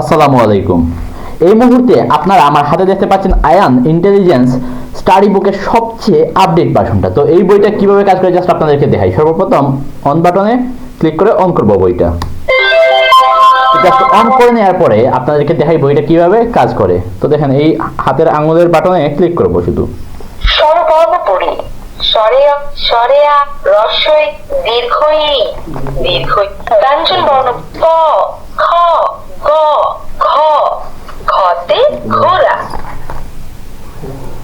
আসসালামু আলাইকুম। এই মুহূর্তে আপনারা আমার হাতে দেখতে পাচ্ছেন আয়ান ইন্টেলিজেন্স স্টাডি বুকের সবচেয়ে আপডেট ভার্সনটা। তো এই বইটা কিভাবে কাজ করে জাস্ট আপনাদেরকে দেখাই। সর্বপ্রথম অন বাটনে ক্লিক করে অন করব বইটা। জাস্ট অন করে নেওয়ার পরে আপনাদেরকে দেখাই বইটা কিভাবে কাজ করে। তো দেখেন এই হাতের আঙুলের বাটনে ক্লিক করব শুধু। স্বরবর্ণ পড়ি সরেয়া রস্বই দীর্ঘই দীর্ঘই ব্যঞ্জন বর্ণ ক খ গ ঘ ঘতে ঘোড়া।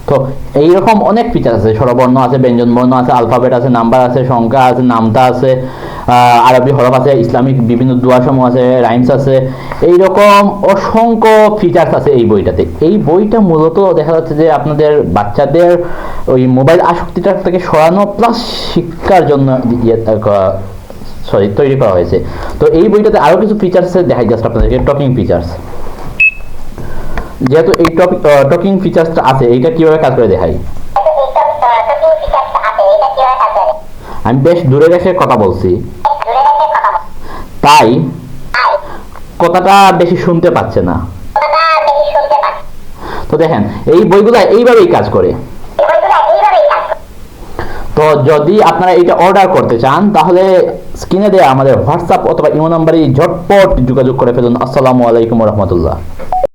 তো এইরকম অনেক ফিচার আছে, স্বরবর্ণ আছে, ব্যঞ্জন বর্ণ আছে, আলফাবেট আছে, নাম্বার আছে, সংখ্যা আছে, নামতা আছে, আরবি হরফ আছে, ইসলামিক বিভিন্ন দোয়া সমূহ আছে, রাইমস আছে, এইরকম অসংখ্য ফিচার্স আছে এই বইটাতে। এই বইটা মূলত দেখা যাচ্ছে যে আপনাদের বাচ্চাদের ওই মোবাইল আসক্তিটা থেকে সরানো প্লাস শিক্ষার জন্য তৈরি করা হয়েছে। তো এই বইটাতে আরও কিছু ফিচার্স আছে, দেখাই জাস্ট আপনাদেরকে। টকিং ফিচার্স, যেহেতু এই টকিং ফিচার্সটা আছে, এইটা কিভাবে কাজ করে দেখাই। আমি বেশ দূরে রেখে কথা বলছি, তাই কথাটা বেশি শুনতে পাচ্ছে না। তো দেখেন এই বইগুলো এইভাবেই কাজ করে। তো যদি আপনারা এটা অর্ডার করতে চান তাহলে স্ক্রিনে দেওয়া আমাদের হোয়াটসঅ্যাপ অথবা ইমো নাম্বারে ঝটপট যোগাযোগ করে ফেলুন। আসসালামু আলাইকুম রহমতুল্লাহ।